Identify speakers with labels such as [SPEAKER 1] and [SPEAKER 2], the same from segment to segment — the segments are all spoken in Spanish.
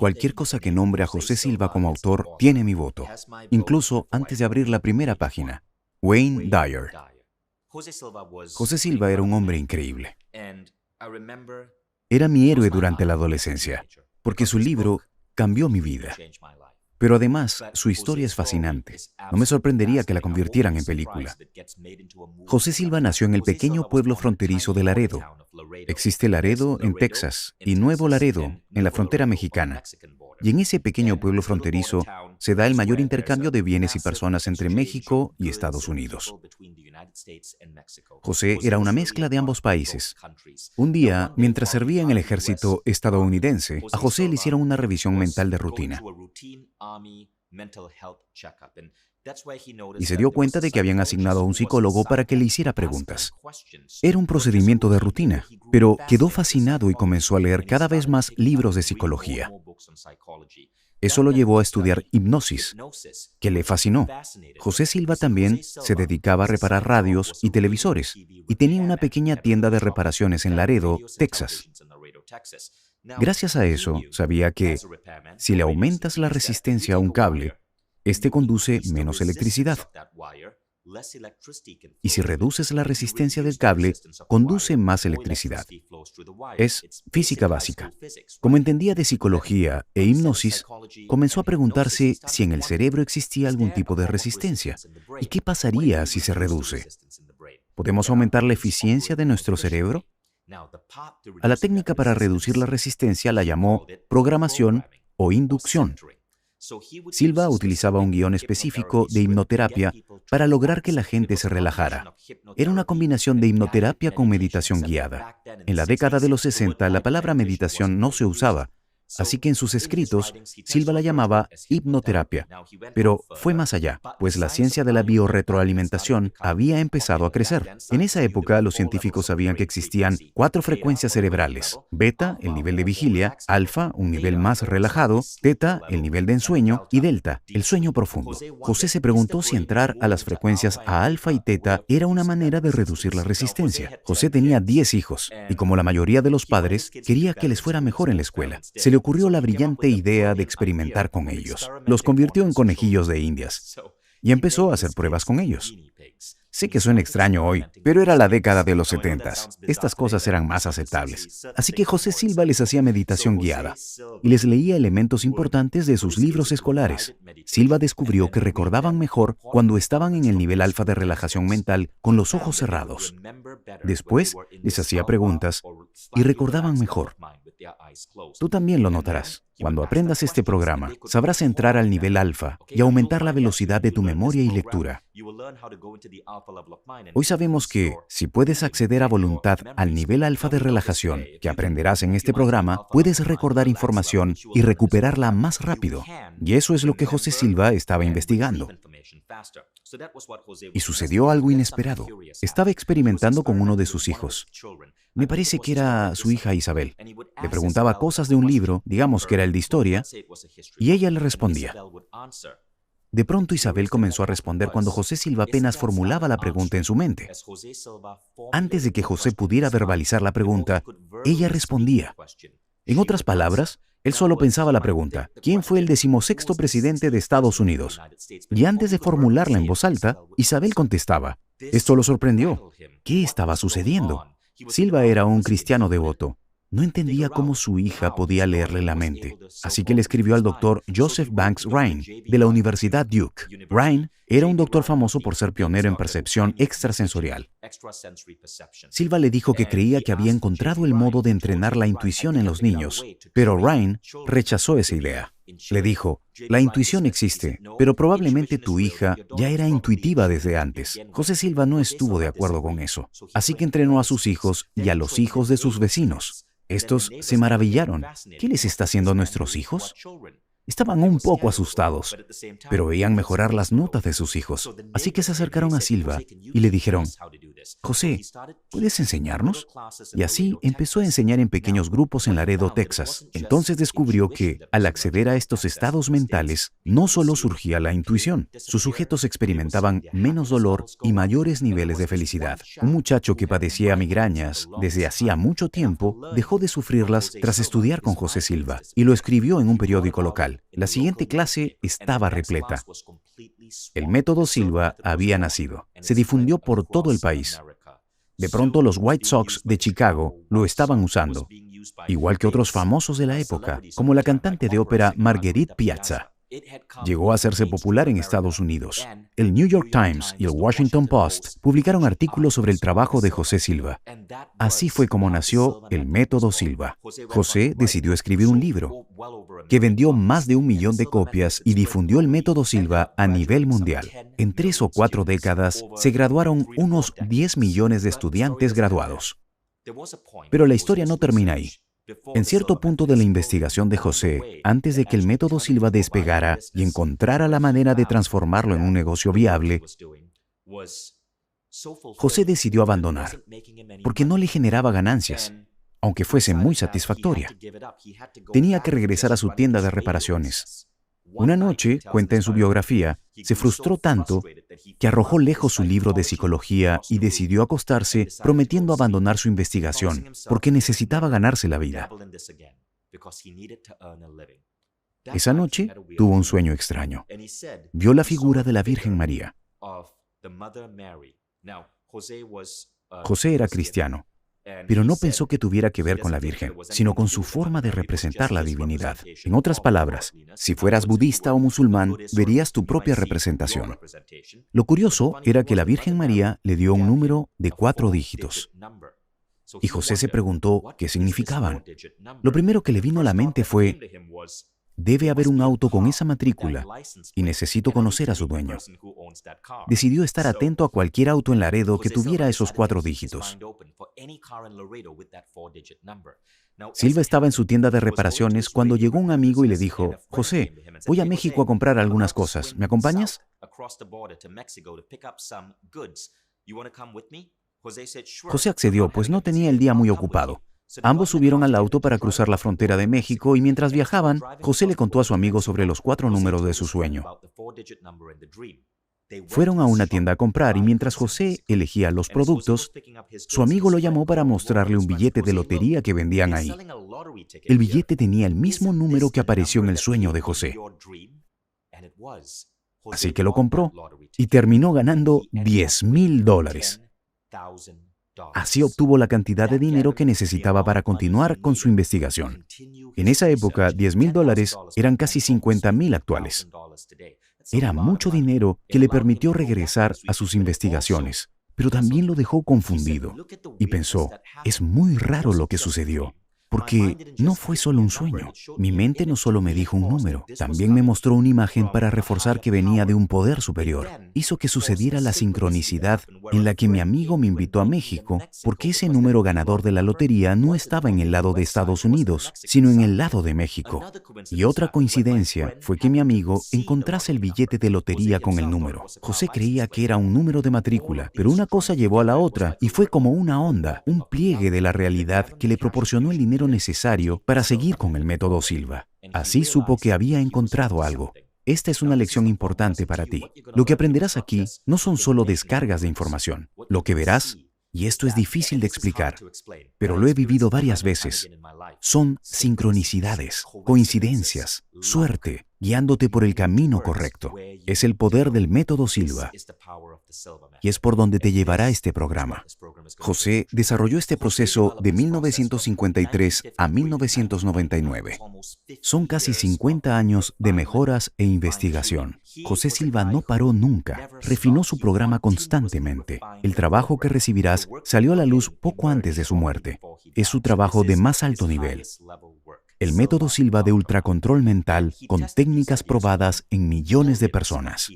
[SPEAKER 1] cualquier cosa que nombre a José Silva como autor tiene mi voto, incluso antes de abrir la primera página. Wayne Dyer. José Silva era un hombre increíble. Era mi héroe durante la adolescencia, porque su libro cambió mi vida. Pero además, su historia es fascinante. No me sorprendería que la convirtieran en película. José Silva nació en el pequeño pueblo fronterizo de Laredo. Existe Laredo en Texas y Nuevo Laredo en la frontera mexicana. Y en ese pequeño pueblo fronterizo se da el mayor intercambio de bienes y personas entre México y Estados Unidos. José era una mezcla de ambos países. Un día, mientras servía en el ejército estadounidense, a José le hicieron una revisión mental de rutina. Y se dio cuenta de que habían asignado a un psicólogo para que le hiciera preguntas. Era un procedimiento de rutina, pero quedó fascinado y comenzó a leer cada vez más libros de psicología. Eso lo llevó a estudiar hipnosis, que le fascinó. José Silva también se dedicaba a reparar radios y televisores y tenía una pequeña tienda de reparaciones en Laredo, Texas. Gracias a eso, sabía que si le aumentas la resistencia a un cable, este conduce menos electricidad. Y si reduces la resistencia del cable, conduce más electricidad. Es física básica. Como entendía de psicología e hipnosis, comenzó a preguntarse si en el cerebro existía algún tipo de resistencia. ¿Y qué pasaría si se reduce? ¿Podemos aumentar la eficiencia de nuestro cerebro? A la técnica para reducir la resistencia la llamó programación o inducción. Silva utilizaba un guión específico de hipnoterapia para lograr que la gente se relajara. Era una combinación de hipnoterapia con meditación guiada. En la década de los 60, la palabra meditación no se usaba, así que en sus escritos, Silva la llamaba hipnoterapia. Pero fue más allá, pues la ciencia de la biorretroalimentación había empezado a crecer. En esa época, los científicos sabían que existían 4 frecuencias cerebrales: beta, el nivel de vigilia; alfa, un nivel más relajado; teta, el nivel de ensueño; y delta, el sueño profundo. José se preguntó si entrar a las frecuencias a alfa y teta era una manera de reducir la resistencia. José tenía 10 hijos, y como la mayoría de los padres, quería que les fuera mejor en la escuela. Se le ocurrió la brillante idea de experimentar con ellos. Los convirtió en conejillos de indias y empezó a hacer pruebas con ellos. Sé que suena extraño hoy, pero era la década de los 70. Estas cosas eran más aceptables. Así que José Silva les hacía meditación guiada y les leía elementos importantes de sus libros escolares. Silva descubrió que recordaban mejor cuando estaban en el nivel alfa de relajación mental con los ojos cerrados. Después les hacía preguntas y recordaban mejor. Tú también lo notarás. Cuando aprendas este programa, sabrás entrar al nivel alfa y aumentar la velocidad de tu memoria y lectura. Hoy sabemos que, si puedes acceder a voluntad al nivel alfa de relajación que aprenderás en este programa, puedes recordar información y recuperarla más rápido. Y eso es lo que José Silva estaba investigando. Y sucedió algo inesperado. Estaba experimentando con uno de sus hijos. Me parece que era su hija Isabel. Le preguntaba cosas de un libro, digamos que era el de historia, y ella le respondía. De pronto Isabel comenzó a responder cuando José Silva apenas formulaba la pregunta en su mente. Antes de que José pudiera verbalizar la pregunta, ella respondía. En otras palabras, él solo pensaba la pregunta: ¿quién fue el 16º presidente de Estados Unidos? Y antes de formularla en voz alta, Isabel contestaba. Esto lo sorprendió. ¿Qué estaba sucediendo? Silva era un cristiano devoto. No entendía cómo su hija podía leerle la mente, así que le escribió al doctor Joseph Banks Rhine, de la Universidad Duke. Rhine era un doctor famoso por ser pionero en percepción extrasensorial. Silva le dijo que creía que había encontrado el modo de entrenar la intuición en los niños, pero Rhine rechazó esa idea. Le dijo, la intuición existe, pero probablemente tu hija ya era intuitiva desde antes. José Silva no estuvo de acuerdo con eso, así que entrenó a sus hijos y a los hijos de sus vecinos. Estos se maravillaron. ¿Qué les está haciendo a nuestros hijos? Estaban un poco asustados, pero veían mejorar las notas de sus hijos. Así que se acercaron a Silva y le dijeron, José, ¿puedes enseñarnos? Y así empezó a enseñar en pequeños grupos en Laredo, Texas. Entonces descubrió que, al acceder a estos estados mentales, no solo surgía la intuición, sus sujetos experimentaban menos dolor y mayores niveles de felicidad. Un muchacho que padecía migrañas desde hacía mucho tiempo dejó de sufrirlas tras estudiar con José Silva y lo escribió en un periódico local. La siguiente clase estaba repleta. El método Silva había nacido. Se difundió por todo el país. De pronto los White Sox de Chicago lo estaban usando, igual que otros famosos de la época, como la cantante de ópera Marguerite Piazza. Llegó a hacerse popular en Estados Unidos. El New York Times y el Washington Post publicaron artículos sobre el trabajo de José Silva. Así fue como nació el método Silva. José decidió escribir un libro que vendió más de 1 millón de copias y difundió el método Silva a nivel mundial. En 3 o 4 décadas se graduaron unos 10 millones de estudiantes graduados. Pero la historia no termina ahí. En cierto punto de la investigación de José, antes de que el método Silva despegara y encontrara la manera de transformarlo en un negocio viable, José decidió abandonar, porque no le generaba ganancias, aunque fuese muy satisfactoria. Tenía que regresar a su tienda de reparaciones. Una noche, cuenta en su biografía, se frustró tanto que arrojó lejos su libro de psicología y decidió acostarse prometiendo abandonar su investigación porque necesitaba ganarse la vida. Esa noche tuvo un sueño extraño. Vio la figura de la Virgen María. José era cristiano, pero no pensó que tuviera que ver con la Virgen, sino con su forma de representar la divinidad. En otras palabras, si fueras budista o musulmán, verías tu propia representación. Lo curioso era que la Virgen María le dio un número de 4 dígitos. Y José se preguntó qué significaban. Lo primero que le vino a la mente fue: debe haber un auto con esa matrícula y necesito conocer a su dueño. Decidió estar atento a cualquier auto en Laredo que tuviera esos 4 dígitos. Silva estaba en su tienda de reparaciones cuando llegó un amigo y le dijo: José, voy a México a comprar algunas cosas. ¿Me acompañas? José accedió, pues no tenía el día muy ocupado. Ambos subieron al auto para cruzar la frontera de México y mientras viajaban, José le contó a su amigo sobre los 4 números de su sueño. Fueron a una tienda a comprar y mientras José elegía los productos, su amigo lo llamó para mostrarle un billete de lotería que vendían ahí. El billete tenía el mismo número que apareció en el sueño de José. Así que lo compró y terminó ganando $10,000. Así obtuvo la cantidad de dinero que necesitaba para continuar con su investigación. En esa época, $10,000 eran casi 50,000 actuales. Era mucho dinero que le permitió regresar a sus investigaciones, pero también lo dejó confundido y pensó: es muy raro lo que sucedió. Porque no fue solo un sueño. Mi mente no solo me dijo un número, también me mostró una imagen para reforzar que venía de un poder superior. Hizo que sucediera la sincronicidad en la que mi amigo me invitó a México, porque ese número ganador de la lotería no estaba en el lado de Estados Unidos, sino en el lado de México. Y otra coincidencia fue que mi amigo encontrase el billete de lotería con el número. José creía que era un número de matrícula, pero una cosa llevó a la otra y fue como una onda, un pliegue de la realidad que le proporcionó el dinero necesario para seguir con el método Silva. Así supo que había encontrado algo. Esta es una lección importante para ti. Lo que aprenderás aquí no son solo descargas de información. Lo que verás, y esto es difícil de explicar, pero lo he vivido varias veces, son sincronicidades, coincidencias, suerte, guiándote por el camino correcto. Es el poder del método Silva. Y es por donde te llevará este programa. José desarrolló este proceso de 1953 a 1999. Son casi 50 años de mejoras e investigación. José Silva no paró nunca. Refinó su programa constantemente. El trabajo que recibirás salió a la luz poco antes de su muerte. Es su trabajo de más alto nivel. El método Silva de ultracontrol mental con técnicas probadas en millones de personas.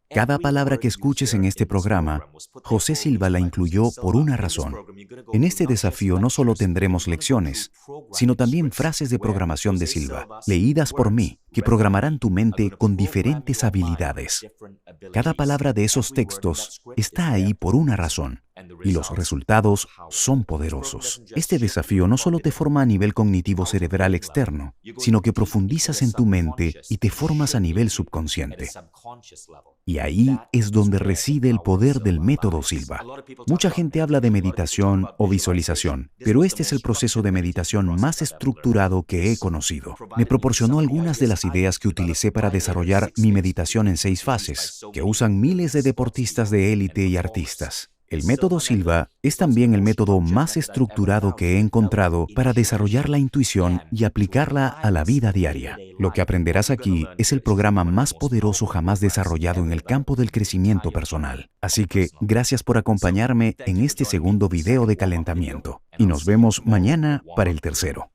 [SPEAKER 1] Cada palabra que escuches en este programa, José Silva la incluyó por una razón. En este desafío no solo tendremos lecciones, sino también frases de programación de Silva, leídas por mí, que programarán tu mente con diferentes habilidades. Cada palabra de esos textos está ahí por una razón. Y los resultados son poderosos. Este desafío no solo te forma a nivel cognitivo cerebral externo, sino que profundizas en tu mente y te formas a nivel subconsciente. Y ahí es donde reside el poder del método Silva. Mucha gente habla de meditación o visualización, pero este es el proceso de meditación más estructurado que he conocido. Me proporcionó algunas de las ideas que utilicé para desarrollar mi meditación en 6 fases, que usan miles de deportistas de élite y artistas. El método Silva es también el método más estructurado que he encontrado para desarrollar la intuición y aplicarla a la vida diaria. Lo que aprenderás aquí es el programa más poderoso jamás desarrollado en el campo del crecimiento personal. Así que gracias por acompañarme en este segundo video de calentamiento. Y nos vemos mañana para el tercero.